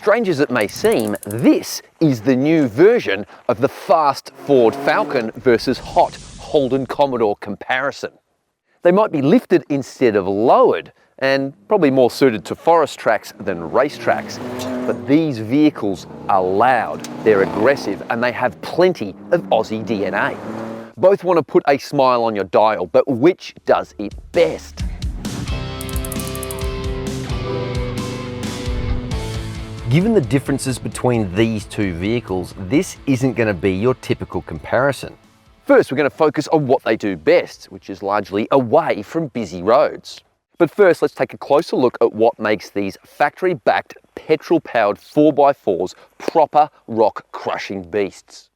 strange as it may seem, this is the new version of the fast Ford Falcon versus hot Holden Commodore comparison. They might be lifted instead of lowered, and probably more suited to forest tracks than race tracks. But these vehicles are loud, they're aggressive, and they have plenty of Aussie DNA. Both want to put a smile on your dial, but which does it best? Given the differences between these two vehicles, this isn't going to be your typical comparison. First, we're going to focus on what they do best, which is largely away from busy roads. But first, let's take a closer look at what makes these factory-backed, petrol-powered 4x4s proper rock-crushing beasts.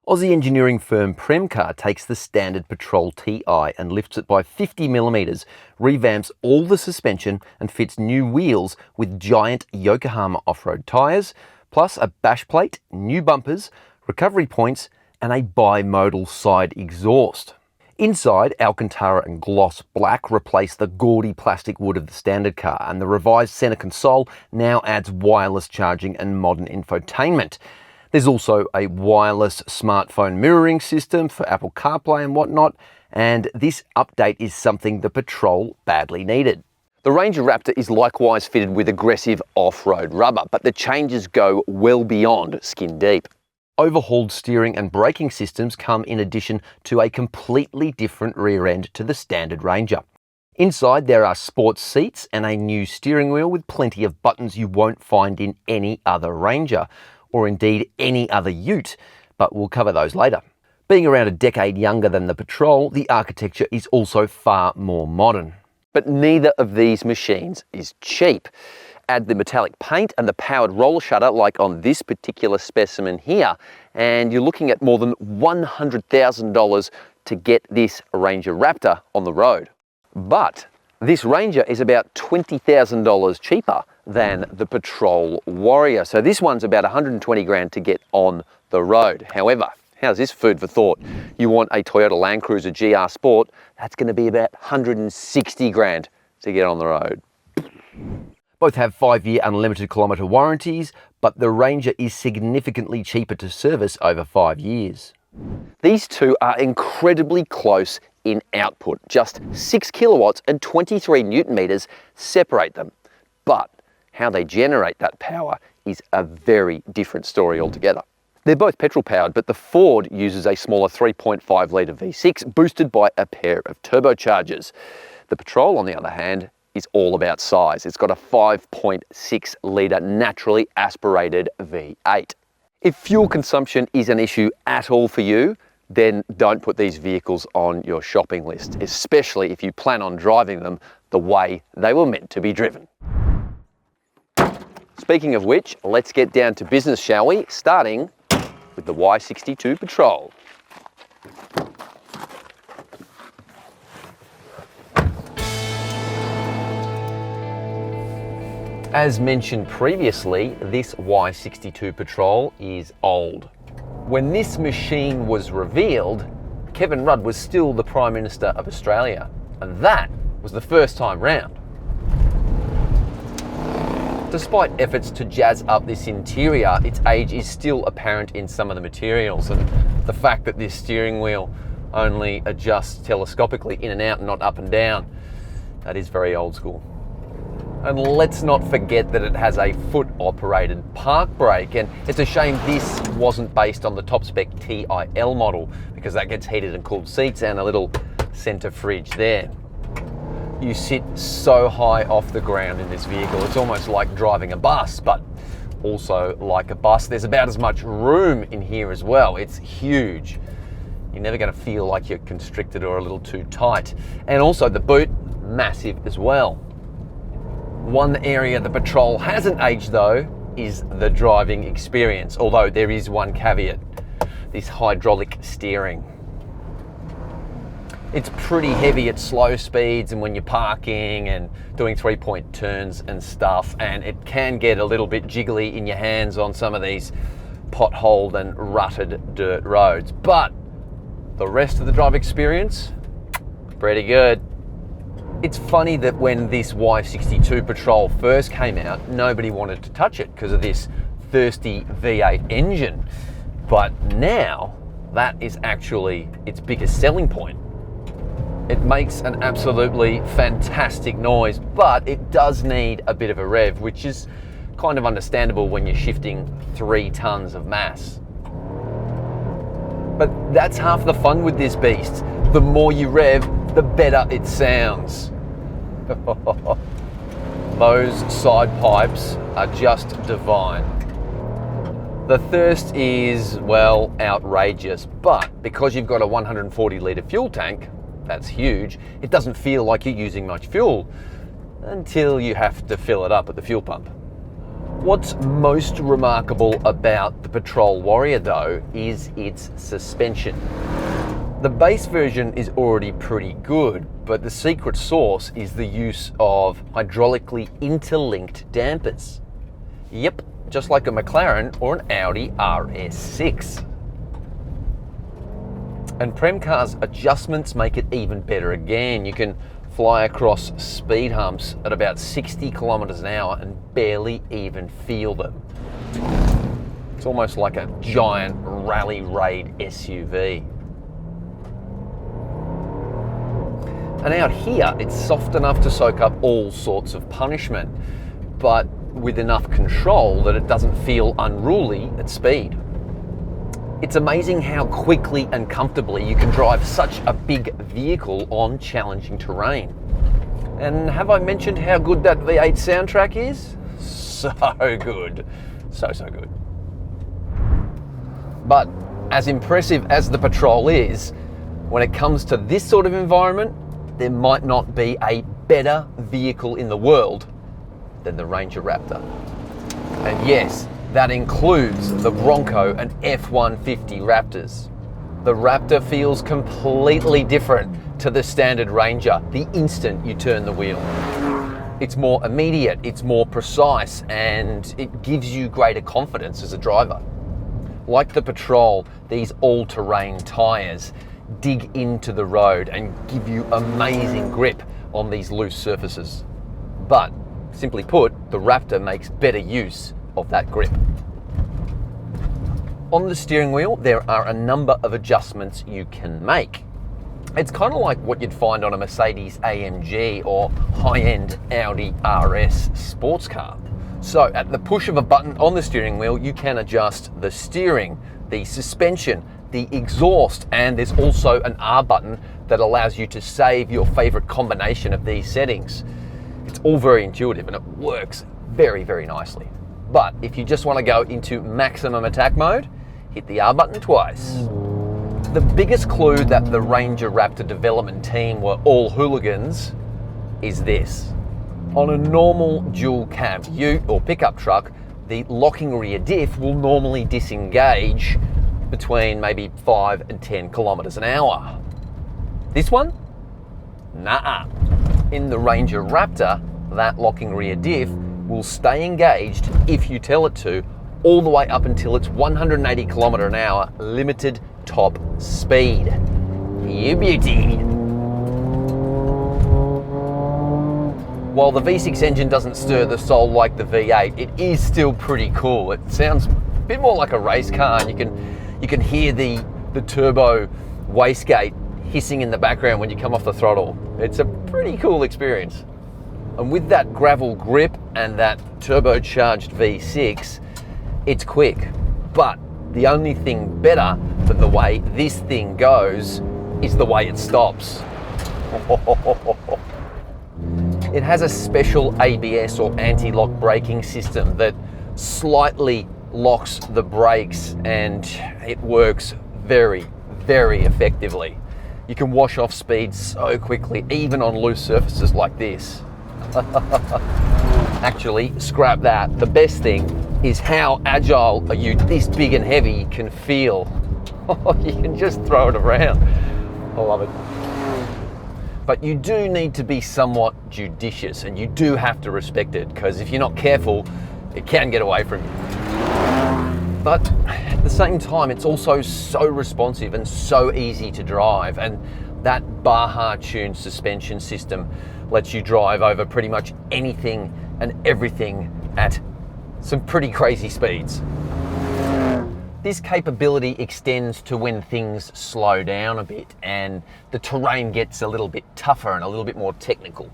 Aussie engineering firm Premcar takes the standard Patrol TI and lifts it by 50mm, revamps all the suspension and fits new wheels with giant Yokohama off-road tyres, plus a bash plate, new bumpers, recovery points and a bimodal side exhaust. Inside, Alcantara and gloss black replace the gaudy plastic wood of the standard car, and the revised centre console now adds wireless charging and modern infotainment. There's also a wireless smartphone mirroring system for Apple CarPlay and whatnot, and this update is something the Patrol badly needed. The Ranger Raptor is likewise fitted with aggressive off-road rubber, but the changes go well beyond skin deep. Overhauled steering and braking systems come in addition to a completely different rear end to the standard Ranger. Inside there are sports seats and a new steering wheel with plenty of buttons you won't find in any other Ranger, or indeed any other ute, but we'll cover those later. Being around a decade younger than the Patrol, the architecture is also far more modern. But neither of these machines is cheap. Add the metallic paint and the powered roller shutter like on this particular specimen here, and you're looking at more than $100,000 to get this Ranger Raptor on the road. But this Ranger is about $20,000 cheaper than the Patrol Warrior. So this one's about 120 grand to get on the road. However, how's this food for thought? You want a Toyota Land Cruiser GR Sport, that's going to be about 160 grand to get on the road. Both have 5-year unlimited kilometre warranties, but the Ranger is significantly cheaper to service over 5 years. These two are incredibly close in output. Just 6 kilowatts and 23 newton meters separate them. But how they generate that power is a very different story altogether. They're both petrol powered, but the Ford uses a smaller 3.5 litre V6 boosted by a pair of turbochargers. The Patrol, on the other hand, is all about size. It's got a 5.6 litre naturally aspirated V8. If fuel consumption is an issue at all for you, then don't put these vehicles on your shopping list, especially if you plan on driving them the way they were meant to be driven. Speaking of which, let's get down to business, shall we? Starting with the Y62 Patrol. As mentioned previously, this Y62 Patrol is old. When this machine was revealed, Kevin Rudd was still the Prime Minister of Australia, and that was the first time round. Despite efforts to jazz up this interior, its age is still apparent in some of the materials, and the fact that this steering wheel only adjusts telescopically in and out and not up and down, that is very old school. And let's not forget that it has a foot-operated park brake, and it's a shame this wasn't based on the top-spec TIL model, because that gets heated and cooled seats and a little centre fridge there. You sit so high off the ground in this vehicle, it's almost like driving a bus, but also like a bus. There's about as much room in here as well. It's huge. You're never going to feel like you're constricted or a little too tight. And also the boot, massive as well. One area the Patrol hasn't aged though is the driving experience, although there is one caveat, this hydraulic steering. It's pretty heavy at slow speeds and when you're parking and doing 3-point turns and stuff, and it can get a little bit jiggly in your hands on some of these potholed and rutted dirt roads. But the rest of the drive experience, pretty good. It's funny that when this Y62 Patrol first came out, nobody wanted to touch it because of this thirsty V8 engine. But now, that is actually its biggest selling point. It makes an absolutely fantastic noise, but it does need a bit of a rev, which is kind of understandable when you're shifting 3 tons of mass. But that's half the fun with this beast. The more you rev, the better it sounds. Those side pipes are just divine. The thirst is, well, outrageous, but because you've got a 140 litre fuel tank, that's huge, it doesn't feel like you're using much fuel until you have to fill it up at the fuel pump. What's most remarkable about the Patrol Warrior though is its suspension. The base version is already pretty good, but the secret sauce is the use of hydraulically interlinked dampers. Yep, just like a McLaren or an Audi RS6. And Premcar's adjustments make it even better again. You can fly across speed humps at about 60 kilometers an hour and barely even feel them. It's almost like a giant rally raid SUV. And out here, it's soft enough to soak up all sorts of punishment, but with enough control that it doesn't feel unruly at speed. It's amazing how quickly and comfortably you can drive such a big vehicle on challenging terrain. And have I mentioned how good that V8 soundtrack is? So good. So good. But as impressive as the Patrol is, when it comes to this sort of environment, there might not be a better vehicle in the world than the Ranger Raptor. And yes, that includes the Bronco and F-150 Raptors. The Raptor feels completely different to the standard Ranger the instant you turn the wheel. It's more immediate, it's more precise, and it gives you greater confidence as a driver. Like the Patrol, these all-terrain tyres dig into the road and give you amazing grip on these loose surfaces. But, simply put, the Raptor makes better use of that grip. On the steering wheel, there are a number of adjustments you can make. It's kind of like what you'd find on a Mercedes AMG or high-end Audi RS sports car. So at the push of a button on the steering wheel, you can adjust the steering, the suspension, the exhaust, and there's also an R button that allows you to save your favorite combination of these settings. It's all very intuitive and it works very, very nicely. But if you just want to go into maximum attack mode, hit the R button twice. The biggest clue that the Ranger Raptor development team were all hooligans is this. On a normal dual cab ute or pickup truck, the locking rear diff will normally disengage between maybe 5 and 10 kilometers an hour. This one? Nah. In the Ranger Raptor, that locking rear diff will stay engaged if you tell it to, all the way up until its 180 kilometer an hour limited top speed. You beauty. While the V6 engine doesn't stir the soul like the V8, it is still pretty cool. It sounds a bit more like a race car, and you can hear the turbo wastegate hissing in the background when you come off the throttle. It's a pretty cool experience. And with that gravel grip and that turbocharged V6, it's quick. But the only thing better than the way this thing goes is the way it stops. It has a special ABS or anti-lock braking system that slightly locks the brakes, and it works very, very effectively. You can wash off speed so quickly, even on loose surfaces like this. Actually, scrap that. The best thing is how agile a ute this big and heavy can feel. You can just throw it around. I love it. But you do need to be somewhat judicious, and you do have to respect it, because if you're not careful, it can get away from you. But at the same time, it's also so responsive and so easy to drive, and That Baja-tuned suspension system lets you drive over pretty much anything and everything at some pretty crazy speeds. This capability extends to when things slow down a bit and the terrain gets a little bit tougher and a little bit more technical.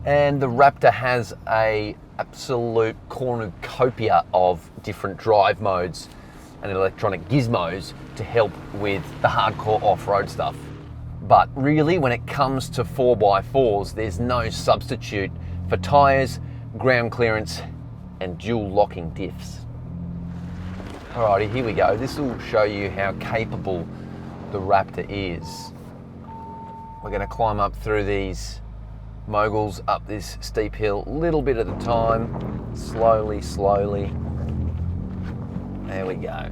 And the Raptor has a absolute cornucopia of different drive modes and electronic gizmos to help with the hardcore off-road stuff. But really, when it comes to 4x4s, there's no substitute for tyres, ground clearance, and dual locking diffs. Alrighty, here we go. This will show you how capable the Raptor is. We're going to climb up through these moguls, up this steep hill, little bit at a time, slowly, slowly. There we go.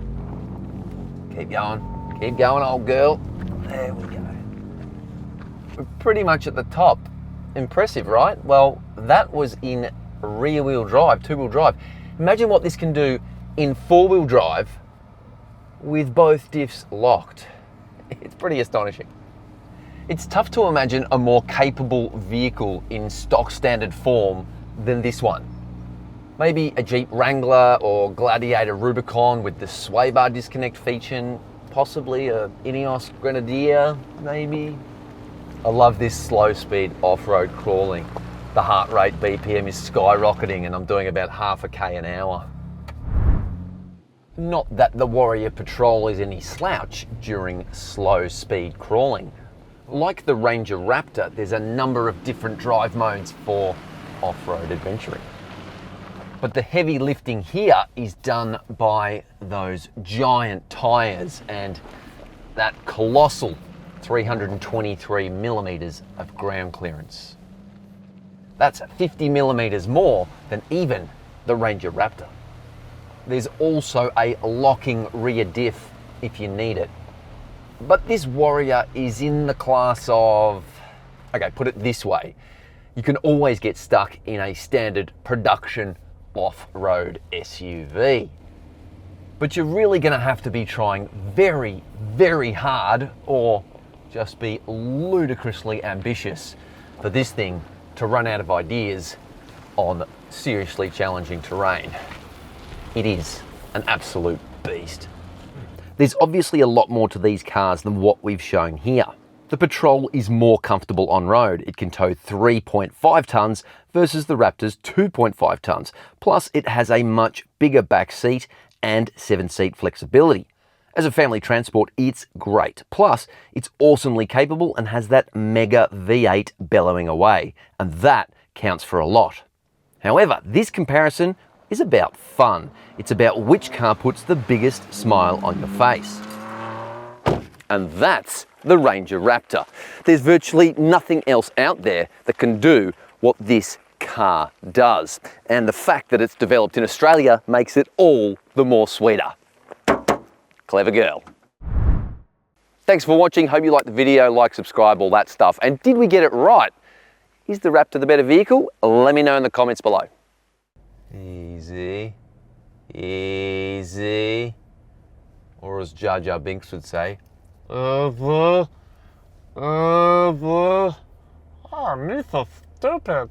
Keep going, old girl. There we go. We're pretty much at the top. Impressive, right? Well, that was in rear-wheel drive, two-wheel drive. Imagine what this can do in four-wheel drive with both diffs locked. It's pretty astonishing. It's tough to imagine a more capable vehicle in stock standard form than this one. Maybe a Jeep Wrangler or Gladiator Rubicon with the sway bar disconnect feature, possibly a Ineos Grenadier, maybe. I love this slow speed off-road crawling. The heart rate BPM is skyrocketing and I'm doing about half a K an hour. Not that the Warrior Patrol is any slouch during slow speed crawling. Like the Ranger Raptor, there's a number of different drive modes for off-road adventuring. But the heavy lifting here is done by those giant tyres and that colossal 323 millimeters of ground clearance. That's 50 millimeters more than even the Ranger Raptor. There's also a locking rear diff if you need it. But this Warrior is in the class of, okay, put it this way, you can always get stuck in a standard production off-road SUV. But you're really gonna have to be trying very, very hard or just be ludicrously ambitious for this thing to run out of ideas on seriously challenging terrain. It is an absolute beast. There's obviously a lot more to these cars than what we've shown here. The Patrol is more comfortable on road. It can tow 3.5 tonnes versus the Raptor's 2.5 tonnes. Plus, it has a much bigger back seat and 7-seat flexibility. As a family transport, it's great. Plus, it's awesomely capable and has that mega V8 bellowing away, and that counts for a lot. However, this comparison is about fun. It's about which car puts the biggest smile on your face. And that's the Ranger Raptor. There's virtually nothing else out there that can do what this car does. And the fact that it's developed in Australia makes it all the more sweeter. Clever girl. Thanks for watching. Hope you liked the video. Like, subscribe, all that stuff. And did we get it right? Is the Raptor the better vehicle? Let me know in the comments below. Easy. Easy. Or as Jar Jar Binks would say, oh, me so stupid.